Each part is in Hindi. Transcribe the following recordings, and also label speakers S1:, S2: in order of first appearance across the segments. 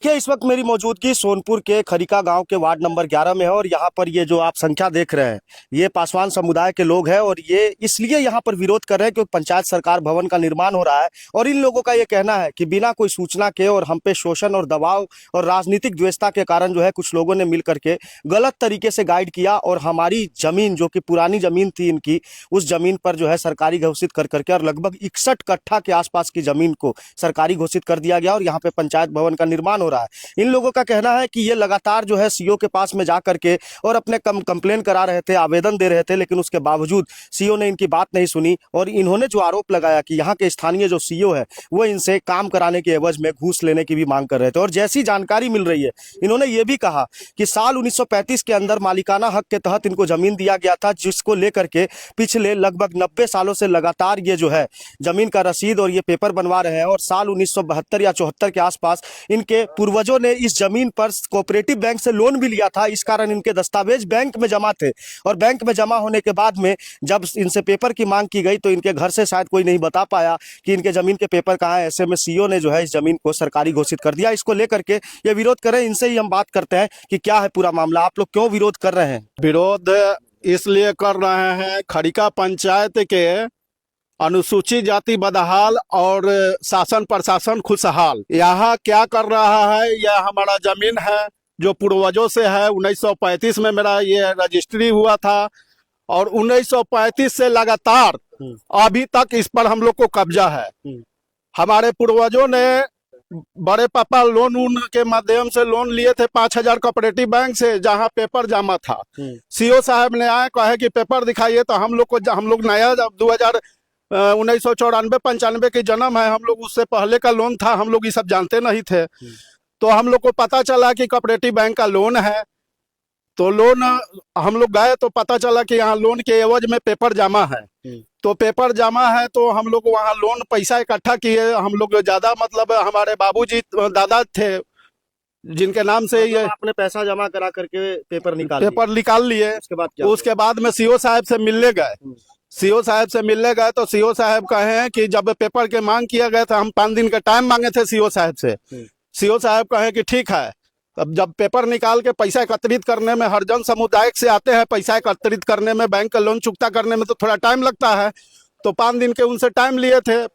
S1: क्या इस वक्त मेरी मौजूदगी सोनपुर के खरीका गांव के वार्ड नंबर 11 में है और यहाँ पर ये जो आप संख्या देख रहे हैं ये पासवान समुदाय के लोग हैं और ये इसलिए यहाँ पर विरोध कर रहे हैं क्योंकि पंचायत सरकार भवन का निर्माण हो रहा है और इन लोगों का ये कहना है कि बिना कोई सूचना के और हम पे शोषण और दबाव और राजनीतिक द्वेषता के कारण जो है कुछ लोगों ने मिल करके गलत तरीके से गाइड किया और हमारी जमीन जो कि पुरानी जमीन थी इनकी उस जमीन पर जो है सरकारी घोषित कर करके और लगभग 61 कट्ठा के आसपास की जमीन को सरकारी घोषित कर दिया गया और यहाँ पे पंचायत भवन का निर्माण हो रहा है। इन लोगों का कहना है कि ये लगातार जो है सीओ के पास में जा करके और अपने कंप्लेन करा रहे थे, आवेदन दे रहे थे, लेकिन उसके बावजूद सीओ ने इनकी बात नहीं सुनी और इन्होंने जो आरोप लगाया कि यहाँ के स्थानीय जो सीओ है वो इनसे काम कराने के एवज में घूस लेने की भी मांग कर रहे थे। और जैसी जानकारी मिल रही है इन्होंने ये भी कहा कि साल 1935 के अंदर मालिकाना हक के तहत इनको जमीन दिया गया था, जिसको लेकर के पिछले लगभग 90 सालों से लगातार ये जो है जमीन का रसीद और ये पेपर बनवा रहे हैं। और साल 1972 या 74 के आसपास इनके पूर्वजों ने इस जमीन पर कोऑपरेटिव बैंक से लोन भी लिया था, इस कारण इनके दस्तावेज बैंक में जमा थे और बैंक में जमा होने के बाद में जब इनसे पेपर की मांग की गई तो इनके घर से शायद कोई नहीं बता पाया कि इनके जमीन के पेपर कहाँ है। ऐसे में सीओ ने जो है इस जमीन को सरकारी घोषित कर दिया। इसको लेकर के ये विरोध कर रहे हैं। इनसे ही हम बात करते हैं कि क्या है पूरा मामला, आप लोग क्यों विरोध कर रहे हैं?
S2: विरोध इसलिए कर रहे हैं, खड़िका पंचायत के अनुसूचित जाति बदहाल और शासन प्रशासन खुशहाल यहाँ क्या कर रहा है। यह हमारा जमीन है जो पूर्वजों से है। 1935 में मेरा ये रजिस्ट्री हुआ था और 1935 से लगातार अभी तक इस पर हम लोग को कब्जा है। हमारे पूर्वजों ने बड़े पापा लोन के माध्यम से लोन लिए थे 5000 कोऑपरेटिव बैंक से, जहां पेपर जमा था। सीओ साहब ने आए कहे कि पेपर दिखाइए, तो हम लोग नया 1994-95 की जन्म है, हम लोग उससे पहले का लोन था, हम लोग ये सब जानते नहीं थे। तो हम लोग को पता चला कि कोऑपरेटिव बैंक का लोन है, तो लोन हम लोग गए तो पता चला कि यहाँ लोन के एवज में पेपर जमा है। तो पेपर जमा है तो हम लोग वहाँ लोन पैसा इकट्ठा किए। हम लोग ज्यादा मतलब हमारे बाबूजी दादा थे जिनके नाम से ये
S1: आपने पैसा जमा करा करके पेपर
S2: निकाल लिए। उसके बाद में सीओ साहब से मिलने गए। सीओ साहब से मिलने गए तो सीओ साहब कहे हैं कि जब पेपर के मांग किया गया था, हम 5 दिन का टाइम मांगे थे सीओ साहब से। सीओ साहब कहे कि ठीक है। अब जब पेपर निकाल के पैसा एकत्रित करने में, हरिजन समुदाय से आते हैं पैसा एकत्रित करने में, बैंक का लोन चुकता करने में तो थोड़ा टाइम लगता है। तो 5 दिन के उनसे टाइम लिए थे।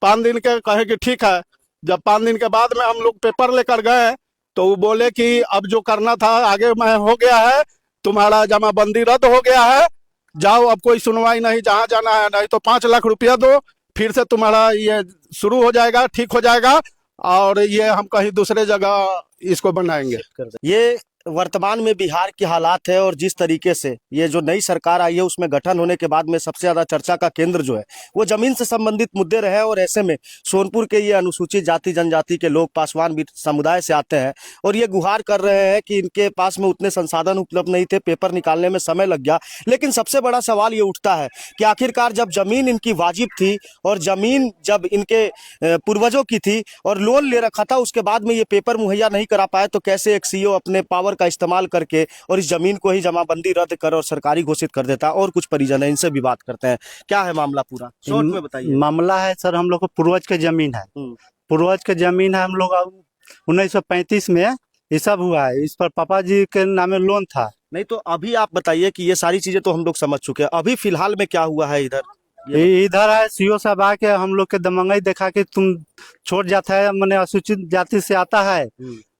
S2: 5 दिन के कहे कि ठीक है। जब 5 दिन के बाद में हम लोग पेपर लेकर गए तो वो बोले कि अब जो करना था आगे में हो गया है, तुम्हारा जमाबंदी रद्द हो गया है, जाओ, अब कोई सुनवाई नहीं, जहाँ जाना है, नहीं तो 5 लाख रुपया दो, फिर से तुम्हारा ये शुरू हो जाएगा, ठीक हो जाएगा और ये हम कहीं दूसरे जगह इसको बनाएंगे।
S1: ये वर्तमान में बिहार के हालात है और जिस तरीके से ये जो नई सरकार आई है उसमें गठन होने के बाद में सबसे ज्यादा चर्चा का केंद्र जो है वो जमीन से संबंधित मुद्दे रहे और ऐसे में सोनपुर के ये अनुसूचित जाति जनजाति के लोग पासवान समुदाय से आते हैं और ये गुहार कर रहे हैं कि इनके पास में उतने संसाधन उपलब्ध नहीं थे, पेपर निकालने में समय लग गया। लेकिन सबसे बड़ा सवाल ये उठता है कि आखिरकार जब जमीन इनकी वाजिब थी और जमीन जब इनके पूर्वजों की थी और लोन ले रखा था, उसके बाद में ये पेपर मुहैया नहीं करा पाए तो कैसे एक सीओ अपने पावर का इस्तेमाल करके और इस जमीन को ही जमाबंदी रद्द कर और सरकारी घोषित कर देता है। और कुछ परिजन है, इनसे भी बात करते हैं। क्या है मामला पूरा, शॉर्ट में बताइए।
S3: मामला है सर, हम लोग को पूर्वज के जमीन है, पूर्वज के जमीन है। हम लोग 1935 में ये सब हुआ है, इस पर पापा जी के नामे लोन था।
S1: नहीं तो अभी आप बताइए कि ये सारी चीजें तो हम लोग समझ चुके हैं, अभी फिलहाल में क्या हुआ है इधर?
S3: इधर है सीओ साहब आके हम लोग के दमंगई देखा कि तुम छोड़ जाता है, मैंने अनुसूचित जाति से आता है,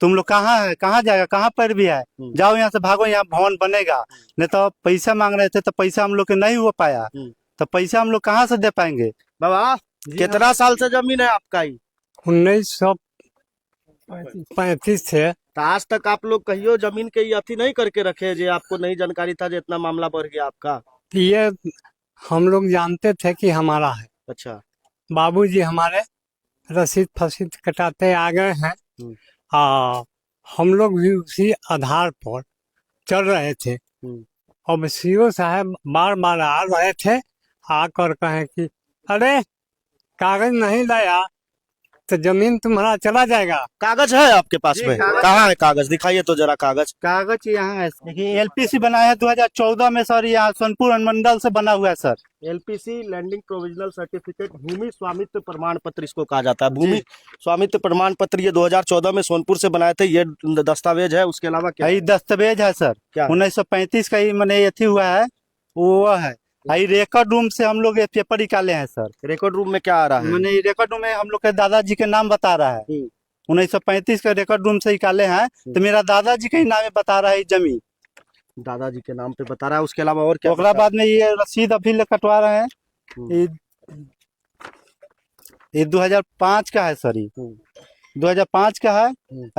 S3: तुम लोग कहाँ है, कहाँ जाएगा, कहाँ पर भी है, जाओ यहाँ से भागो, यहाँ भवन बनेगा। नहीं तो पैसा मांग रहे थे तो पैसा हम लोग के नहीं हो पाया, तो पैसा हम लोग कहाँ से दे पाएंगे।
S1: बाबा कितना साल से जमीन है आपका?
S3: 1935 से।
S1: तो आज तक आप लोग कहियो जमीन के ये अति नहीं करके रखे जो आपको नहीं जानकारी था, जितना मामला बढ़ गया आपका?
S3: ये हम लोग जानते थे कि हमारा है।
S1: अच्छा।
S3: बाबूजी हमारे रसीद फसीद कटाते आ गए हैं। हम लोग भी उसी आधार पर चल रहे थे। अब सीओ साहब बार बार आ रहे थे, आकर कहे कि अरे कागज नहीं लाया
S4: तो जमीन तुम्हारा चला जाएगा।
S1: कागज है आपके पास
S4: जी,
S1: में?
S4: कागज।
S1: कहाँ है कागज? दिखाइए तो जरा कागज।
S3: कागज यहाँ है, देखिए एलपीसी बना है 2014 में सर, यहाँ सोनपुर अनुमंडल से बना हुआ है sir.
S1: LPC landing provisional certificate, भूमि स्वामित्व प्रमाण पत्र इसको कहा जाता है। भूमि स्वामित्व प्रमाण पत्र ये 2014 में सोनपुर से बनाए थे। ये दस्तावेज है, उसके अलावा क्या
S3: यही दस्तावेज है सर,
S1: क्या है?
S3: 1935 का ही मैंने ये हुआ है, वो है। यही रिकॉर्ड रूम से हम लोग ये पेपर निकाले हैं सर।
S1: रिकॉर्ड रूम में क्या आ रहा है?
S3: मैंने रिकॉर्ड रूम में हम लोग के दादाजी के नाम बता रहा है। 1935 का रिकॉर्ड रूम से निकाले हैं, तो मेरा दादाजी के ही नाम बता रहा है ये जमीन।
S1: दादाजी के नाम पे बता रहा है, उसके अलावा और क्या?
S3: ओकरा बाद में ये रसीद अभी कटवा रहे हैं। ये 2005 का है सर, ये 2005 का है।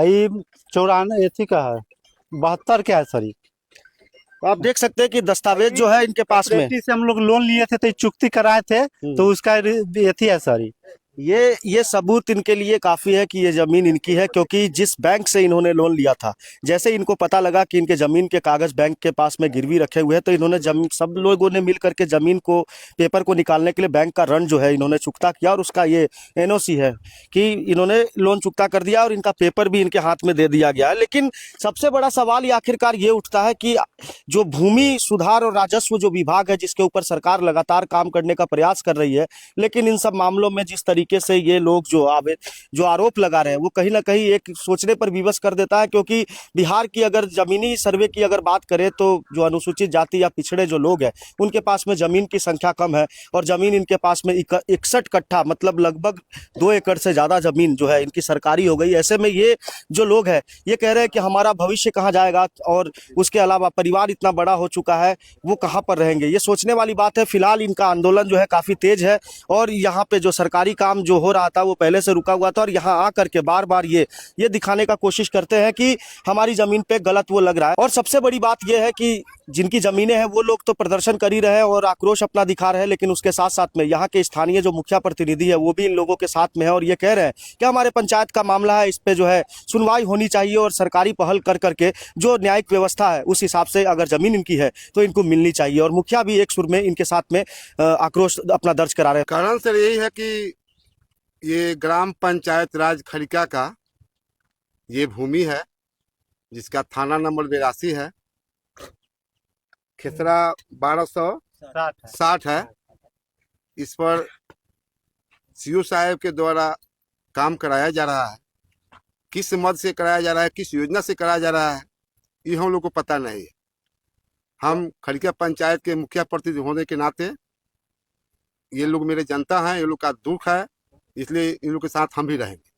S3: ये 94 एथी का है, 72 का है सर। ये
S1: तो आप देख सकते हैं कि दस्तावेज जो है इनके पास में,
S3: कोऑपरेटिव से हम लोग लोन लिए थे तो ये चुकती कराए थे, तो उसका एथी है सर।
S1: ये सबूत इनके लिए काफी है कि ये जमीन इनकी है, क्योंकि जिस बैंक से इन्होंने लोन लिया था, जैसे इनको पता लगा कि इनके जमीन के कागज बैंक के पास में गिरवी रखे हुए हैं, तो इन्होंने जमीन, सब लोगों ने मिल करके जमीन को, पेपर को निकालने के लिए बैंक का ऋण जो है इन्होंने चुकता किया, और उसका ये एनओसी है कि इन्होंने लोन चुकता कर दिया और इनका पेपर भी इनके हाथ में दे दिया गया है। लेकिन सबसे बड़ा सवाल ये आखिरकार ये उठता है कि जो भूमि सुधार और राजस्व जो विभाग है, जिसके ऊपर सरकार लगातार काम करने का प्रयास कर रही है, लेकिन इन सब मामलों में जिस तरीके से ये लोग जो आरोप लगा रहे हैं, वो कहीं ना कहीं एक सोचने पर विवश कर देता है। क्योंकि बिहार की अगर जमीनी सर्वे की अगर बात करें, तो जो अनुसूचित जाति या पिछड़े जो लोग हैं, उनके पास में जमीन की संख्या कम है, और जमीन इनके पास में 61 कट्ठा, मतलब लगभग 2 एकड़ से ज्यादा जमीन जो है इनकी सरकारी हो गई। ऐसे में ये जो लोग हैं, ये कह रहे हैं कि हमारा भविष्य कहाँ जाएगा, और उसके अलावा परिवार इतना बड़ा हो चुका है, वो कहाँ पर रहेंगे। ये सोचने वाली बात है। फिलहाल इनका आंदोलन जो है काफी तेज है, और यहाँ पे जो सरकारी काम जो हो रहा था वो पहले से रुका हुआ था, और यहाँ आकर के बार बार ये दिखाने का कोशिश करते हैं कि हमारी जमीन पे गलत वो लग रहा है। और सबसे बड़ी बात ये है कि जिनकी जमीनें हैं वो लोग तो प्रदर्शन कर ही रहे हैं और आक्रोश अपना दिखा रहे हैं, लेकिन उसके साथ साथ में यहाँ के स्थानीय जो मुखिया प्रतिनिधि है वो भी इन लोगों के साथ में है, और ये कह रहे हैं कि हमारे पंचायत का मामला है, इस पे जो है सुनवाई होनी चाहिए, और सरकारी पहल कर करके जो न्यायिक व्यवस्था है उस हिसाब से अगर जमीन इनकी है तो इनको मिलनी चाहिए। और मुखिया भी एक सुर में इनके साथ में आक्रोश अपना दर्ज करा रहे हैं।
S5: कारण सर यही है कि ये ग्राम पंचायत राज खड़िका का ये भूमि है, जिसका थाना नंबर 82 है, खेसरा 1260 है। इस पर सीओ साहब के द्वारा काम कराया जा रहा है। किस मद से कराया जा रहा है, किस योजना से कराया जा रहा है, ये हम लोग को पता नहीं है। हम खड़िका पंचायत के मुखिया प्रतिनिधि होने के नाते ये लोग मेरे जनता हैं, ये लोग का दुख है, इसलिए इन लोग के साथ हम भी रहेंगे।